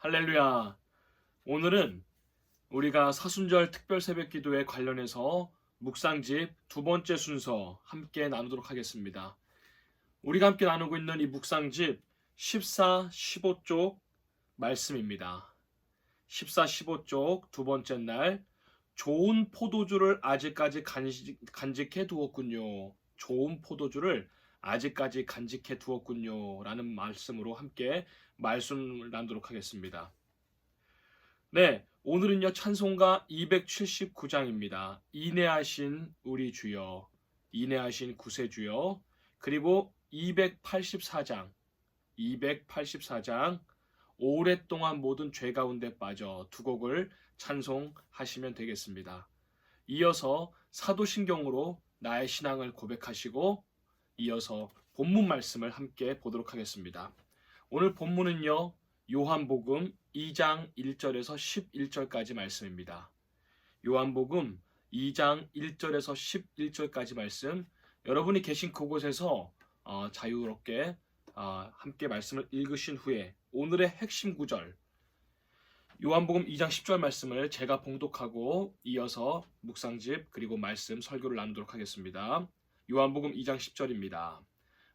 할렐루야. 오늘은 우리가 사순절 특별 새벽 기도에 관련해서 묵상집 두 번째 순서 함께 나누도록 하겠습니다. 우리가 함께 나누고 있는 이 묵상집 14, 15쪽 말씀입니다. 14, 15쪽 두 번째 날, 좋은 포도주를 아직까지 간직해 두었군요. 좋은 포도주를 아직까지 간직해 두었군요. 라는 말씀으로 함께 말씀을 나누도록 하겠습니다. 네, 오늘은요 찬송가 279장입니다. 인내하신 우리 주여, 인내하신 구세주여, 그리고 284장, 오랫동안 모든 죄 가운데 빠져 두 곡을 찬송하시면 되겠습니다. 이어서 사도신경으로 나의 신앙을 고백하시고 이어서 본문 말씀을 함께 보도록 하겠습니다. 오늘 본문은요 요한복음 2장 1절에서 11절까지 말씀입니다. 요한복음 2장 1절에서 11절까지 말씀, 여러분이 계신 그곳에서 자유롭게 함께 말씀을 읽으신 후에 오늘의 핵심 구절 요한복음 2장 10절 말씀을 제가 봉독하고 이어서 묵상집 그리고 말씀 설교를 나누도록 하겠습니다. 요한복음 2장 10절입니다.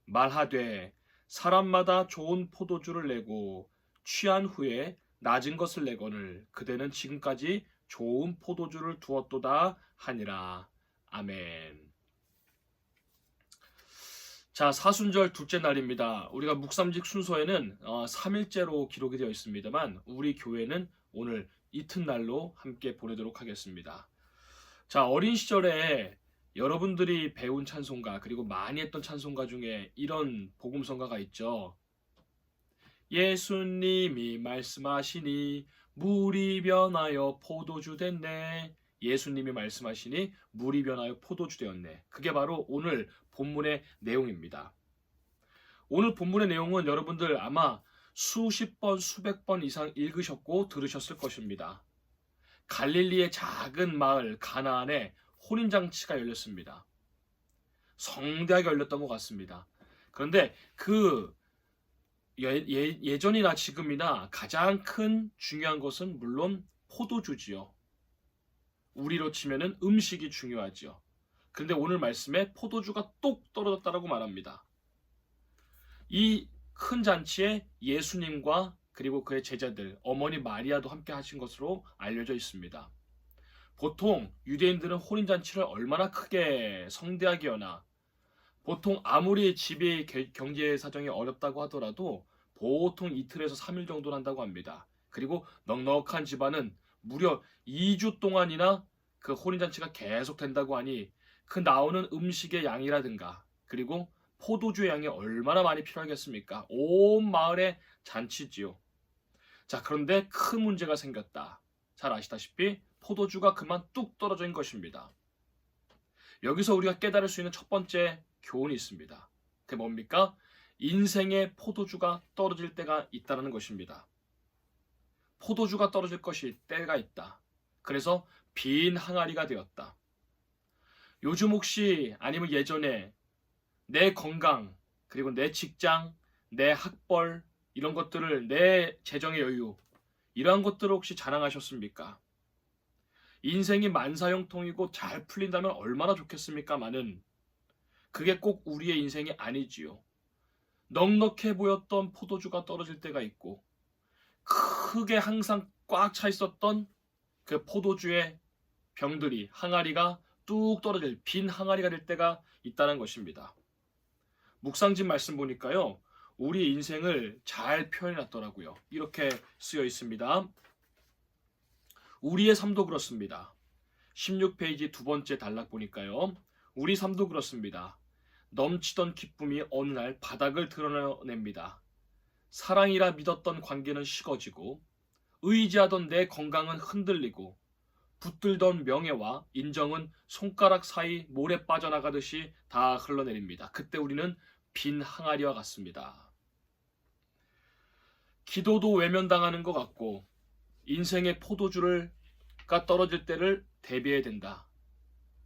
말하되 사람마다 좋은 포도주를 내고 취한 후에 낮은 것을 내거늘 그대는 지금까지 좋은 포도주를 두었도다 하니라. 아멘. 자, 사순절 둘째 날입니다. 우리가 묵상집 순서에는 3일째로 기록이 되어 있습니다만 우리 교회는 오늘 이튿날로 함께 보내도록 하겠습니다. 자, 어린 시절에 여러분들이 배운 찬송가 그리고 많이 했던 찬송가 중에 이런 복음성가가 있죠. 예수님이 말씀하시니 물이 변하여 포도주 됐네. 예수님이 말씀하시니 물이 변하여 포도주 되었네. 그게 바로 오늘 본문의 내용입니다. 오늘 본문의 내용은 여러분들 아마 수십 번, 수백 번 이상 읽으셨고 들으셨을 것입니다. 갈릴리의 작은 마을 가나안에 혼인잔치가 열렸습니다. 성대하게 열렸던 것 같습니다. 그런데 그 예전이나 지금이나 가장 큰 중요한 것은 물론 포도주지요. 우리로 치면은 음식이 중요하지요. 그런데 오늘 말씀에 포도주가 똑 떨어졌다라고 말합니다. 이 큰 잔치에 예수님과 그리고 그의 제자들, 어머니 마리아도 함께 하신 것으로 알려져 있습니다. 보통 유대인들은 혼인잔치를 얼마나 크게 성대하게 하나, 보통 아무리 집의 경제 사정이 어렵다고 하더라도 보통 이틀에서 3일 정도는 한다고 합니다. 그리고 넉넉한 집안은 무려 2주 동안이나 그 혼인잔치가 계속 된다고 하니 그 나오는 음식의 양이라든가 그리고 포도주의 양이 얼마나 많이 필요하겠습니까? 온 마을의 잔치지요. 자, 그런데 큰 문제가 생겼다. 잘 아시다시피 포도주가 그만 뚝 떨어져 있는 것입니다. 여기서 우리가 깨달을 수 있는 첫 번째 교훈이 있습니다. 그게 뭡니까? 인생의 포도주가 떨어질 때가 있다는 것입니다. 포도주가 떨어질 것이 때가 있다. 그래서 빈 항아리가 되었다. 요즘 혹시 아니면 예전에 내 건강, 그리고 내 직장, 내 학벌, 이런 것들을 내 재정의 여유, 이러한 것들을 혹시 자랑하셨습니까? 인생이 만사형통이고 잘 풀린다면 얼마나 좋겠습니까마는 그게 꼭 우리의 인생이 아니지요. 넉넉해 보였던 포도주가 떨어질 때가 있고 크게 항상 꽉 차 있었던 그 포도주의 병들이 항아리가 뚝 떨어질 빈 항아리가 될 때가 있다는 것입니다. 묵상집 말씀 보니까요. 우리 인생을 잘 표현해 놨더라고요. 이렇게 쓰여 있습니다. 우리의 삶도 그렇습니다. 16페이지 두 번째 단락 보니까요. 우리 삶도 그렇습니다. 넘치던 기쁨이 어느 날 바닥을 드러냅니다. 사랑이라 믿었던 관계는 식어지고 의지하던 내 건강은 흔들리고 붙들던 명예와 인정은 손가락 사이 모래 빠져나가듯이 다 흘러내립니다. 그때 우리는 빈 항아리와 같습니다. 기도도 외면당하는 것 같고 인생의 포도주가 떨어질 때를 대비해야 된다.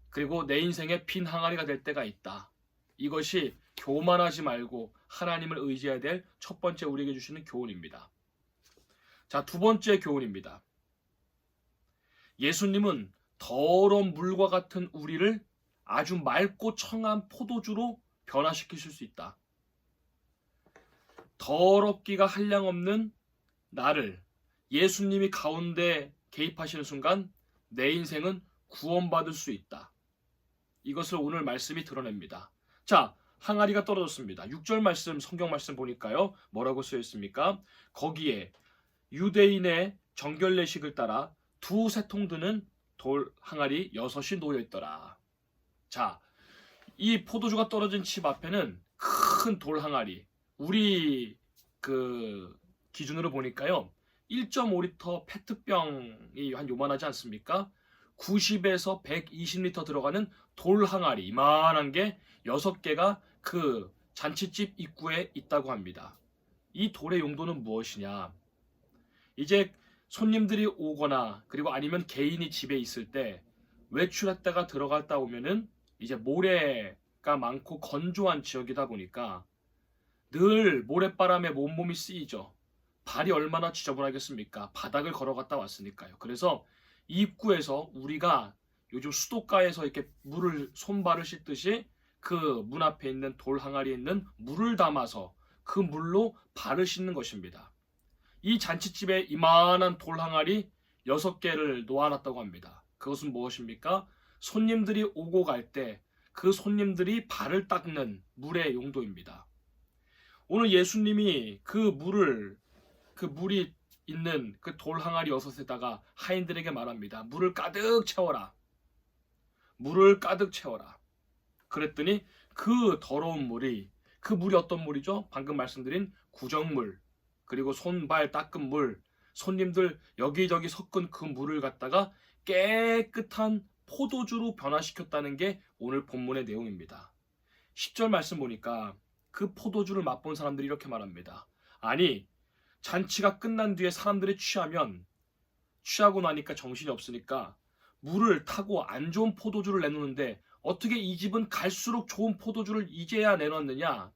그리고 내 인생의 빈 항아리가 될 때가 있다. 이것이 교만하지 말고 하나님을 의지해야 될 첫 번째 우리에게 주시는 교훈입니다. 자, 두 번째 교훈입니다. 예수님은 더러운 물과 같은 우리를 아주 맑고 청한 포도주로 변화시키실 수 있다. 더럽기가 한량없는 나를 예수님이 가운데 개입하시는 순간 내 인생은 구원받을 수 있다. 이것을 오늘 말씀이 드러냅니다. 자, 항아리가 떨어졌습니다. 6절 말씀, 성경 말씀 보니까요. 뭐라고 쓰여 있습니까? 거기에 유대인의 정결례식을 따라 두 세통 드는 돌 항아리 6이 놓여 있더라. 자, 이 포도주가 떨어진 집 앞에는 큰 돌 항아리, 우리 기준으로 보니까요 1.5리터 페트병이 한 요만하지 않습니까? 90에서 120리터 들어가는 돌 항아리 이만한 게 6개가 그 잔치집 입구에 있다고 합니다. 이 돌의 용도는 무엇이냐? 이제 손님들이 오거나 그리고 아니면 개인이 집에 있을 때 외출했다가 들어갔다 오면은 이제 모래가 많고 건조한 지역이다 보니까 늘 모래바람에 온몸이 쓰이죠. 발이 얼마나 지저분하겠습니까? 바닥을 걸어갔다 왔으니까요. 그래서 입구에서 우리가 요즘 수도가에서 이렇게 물을 손발을 씻듯이 그 문 앞에 있는 돌 항아리에 있는 물을 담아서 그 물로 발을 씻는 것입니다. 이 잔치집에 이만한 돌 항아리 6개를 놓아놨다고 합니다. 그것은 무엇입니까? 손님들이 오고 갈 때 그 손님들이 발을 닦는 물의 용도입니다. 오늘 예수님이 그 물이 있는 그 돌 항아리 6에다가 하인들에게 말합니다. 물을 가득 채워라. 물을 가득 채워라. 그랬더니 그 더러운 물이, 그 물이 어떤 물이죠? 방금 말씀드린 구정물, 그리고 손발 닦은 물, 손님들 여기저기 섞은 그 물을 갖다가 깨끗한 포도주로 변화시켰다는 게 오늘 본문의 내용입니다. 10절 말씀 보니까 그 포도주를 맛본 사람들이 이렇게 말합니다. 아니, 잔치가 끝난 뒤에 사람들이 취하고 나니까 정신이 없으니까 물을 타고 안 좋은 포도주를 내놓는데 어떻게 이 집은 갈수록 좋은 포도주를 이제야 내놨느냐?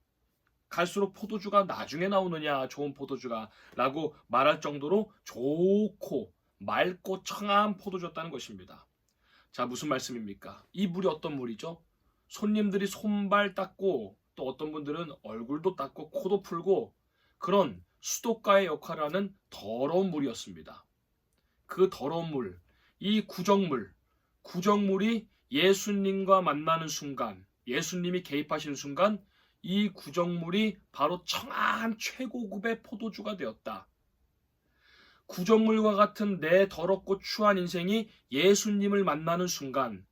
갈수록 포도주가 나중에 나오느냐, 좋은 포도주가 라고 말할 정도로 좋고 맑고 청한 포도주였다는 것입니다. 자, 무슨 말씀입니까? 이 물이 어떤 물이죠? 손님들이 손발 닦고 또 어떤 분들은 얼굴도 닦고 코도 풀고 그런 수도가의 역할을 하는 더러운 물이었습니다. 그 더러운 물, 이 구정물이 예수님과 만나는 순간, 예수님이 개입하시는 순간 이 구정물이 바로 청아한 최고급의 포도주가 되었다. 구정물과 같은 내 더럽고 추한 인생이 예수님을 만나는 순간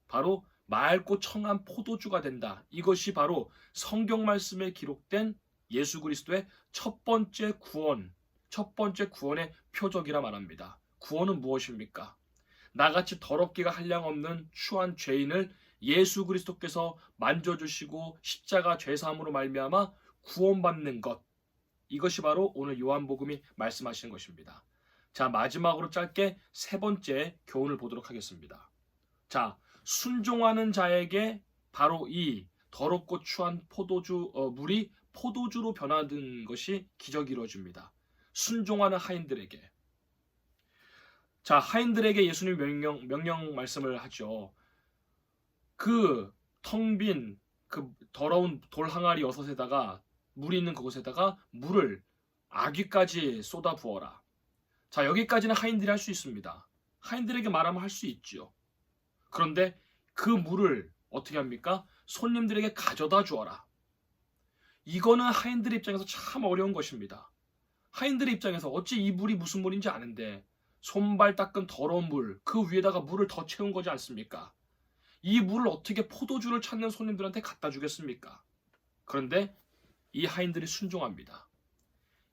바로 맑고 청한 포도주가 된다. 이것이 바로 성경 말씀에 기록된 예수 그리스도의 첫 번째 구원의 표적이라 말합니다. 구원은 무엇입니까? 나같이 더럽기가 한량없는 추한 죄인을 예수 그리스도께서 만져주시고 십자가 죄사함으로 말미암아 구원받는 것. 이것이 바로 오늘 요한복음이 말씀하시는 것입니다. 자, 마지막으로 짧게 세 번째 교훈을 보도록 하겠습니다. 자, 순종하는 자에게 바로 이 더럽고 추한 물이 포도주로 변화된 것이 기적이 이루어집니다. 순종하는 하인들에게. 자, 하인들에게 예수님 명령 말씀을 하죠. 그 텅 빈 그 더러운 돌 항아리 6에다가 물이 있는 그곳에다가 물을 아귀까지 쏟아 부어라. 자, 여기까지는 하인들이 할 수 있습니다. 하인들에게 말하면 할 수 있죠. 그런데 그 물을 어떻게 합니까? 손님들에게 가져다 주어라. 이거는 하인들의 입장에서 참 어려운 것입니다. 하인들의 입장에서 어찌 이 물이 무슨 물인지 아는데 손발 닦은 더러운 물, 그 위에다가 물을 더 채운 거지 않습니까? 이 물을 어떻게 포도주를 찾는 손님들한테 갖다 주겠습니까? 그런데 이 하인들이 순종합니다.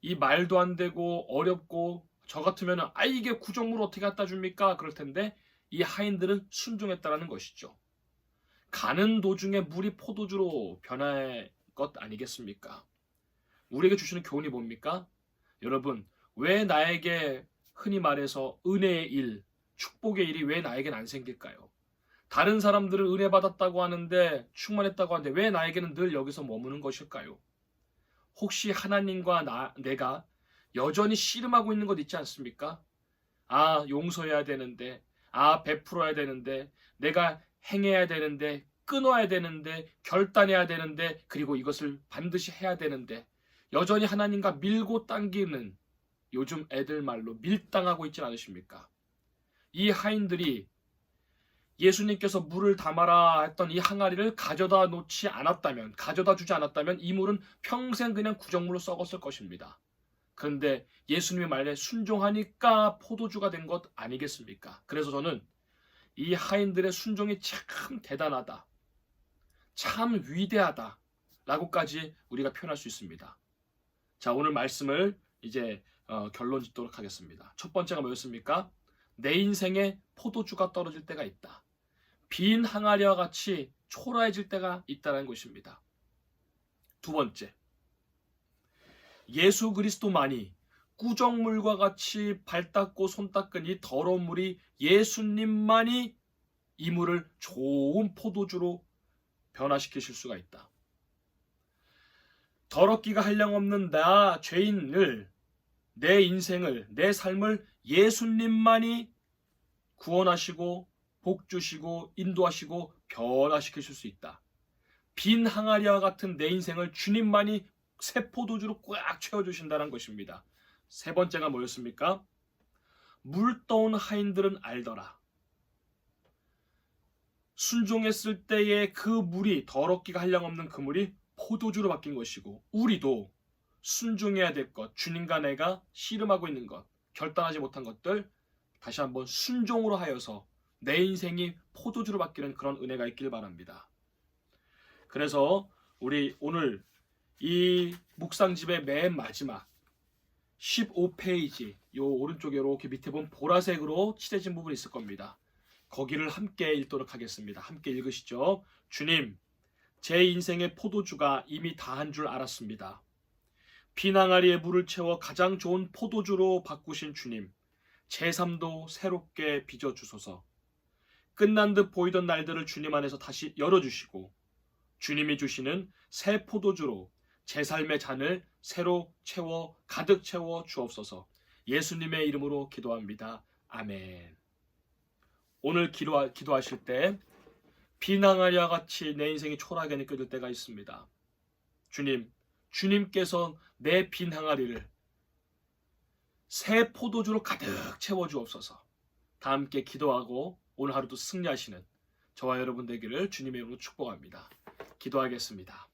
이 말도 안 되고 어렵고 저 같으면 이게 구정물 어떻게 갖다 줍니까? 그럴 텐데 이 하인들은 순종했다라는 것이죠. 가는 도중에 물이 포도주로 변할 것 아니겠습니까? 우리에게 주시는 교훈이 뭡니까? 여러분, 왜 나에게 흔히 말해서 은혜의 일, 축복의 일이 왜 나에겐 안 생길까요? 다른 사람들은 은혜 받았다고 하는데 충만했다고 하는데 왜 나에게는 늘 여기서 머무는 것일까요? 혹시 하나님과 내가 여전히 씨름하고 있는 것 있지 않습니까? 용서해야 되는데, 베풀어야 되는데, 내가 행해야 되는데, 끊어야 되는데, 결단해야 되는데, 그리고 이것을 반드시 해야 되는데, 여전히 하나님과 밀고 당기는, 요즘 애들 말로 밀당하고 있지 않으십니까? 이 하인들이 예수님께서 물을 담아라 했던 이 항아리를 가져다 놓지 않았다면, 가져다 주지 않았다면 이 물은 평생 그냥 구정물로 썩었을 것입니다. 그런데 예수님의 말에 순종하니까 포도주가 된 것 아니겠습니까? 그래서 저는 이 하인들의 순종이 참 대단하다, 참 위대하다 라고까지 우리가 표현할 수 있습니다. 자, 오늘 말씀을 이제 결론 짓도록 하겠습니다. 첫 번째가 뭐였습니까? 내 인생에 포도주가 떨어질 때가 있다. 빈 항아리와 같이 초라해질 때가 있다는 것입니다. 두 번째, 예수 그리스도만이 꾸정물과 같이 발 닦고 손 닦은 이 더러운 물이, 예수님만이 이 물을 좋은 포도주로 변화시키실 수가 있다. 더럽기가 한량없는 나 죄인을, 내 인생을, 내 삶을 예수님만이 구원하시고 복 주시고 인도하시고 변화시키실 수 있다. 빈 항아리와 같은 내 인생을 주님만이 새 포도주로 꽉 채워주신다는 것입니다. 세 번째가 뭐였습니까? 물 떠온 하인들은 알더라. 순종했을 때의 그 물이, 더럽기가 한량없는 그 물이 포도주로 바뀐 것이고, 우리도 순종해야 될 것, 주님과 내가 씨름하고 있는 것, 결단하지 못한 것들 다시 한번 순종으로 하여서 내 인생이 포도주로 바뀌는 그런 은혜가 있길 바랍니다. 그래서 우리 오늘 이 묵상집의 맨 마지막 15페이지 요 오른쪽에 이렇게 밑에 보면 보라색으로 칠해진 부분이 있을 겁니다. 거기를 함께 읽도록 하겠습니다. 함께 읽으시죠. 주님, 제 인생의 포도주가 이미 다한 줄 알았습니다. 빈 항아리에 물을 채워 가장 좋은 포도주로 바꾸신 주님, 제 삶도 새롭게 빚어주소서. 끝난 듯 보이던 날들을 주님 안에서 다시 열어주시고, 주님이 주시는 새 포도주로 제 삶의 잔을 새로 채워 가득 채워 주옵소서. 예수님의 이름으로 기도합니다. 아멘. 오늘 기도하실 때 빈 항아리와 같이 내 인생이 초라하게 느껴질 때가 있습니다. 주님께서 내 빈 항아리를 새 포도주로 가득 채워 주옵소서. 다 함께 기도하고 오늘 하루도 승리하시는 저와 여러분 되기를 주님의 이름으로 축복합니다. 기도하겠습니다.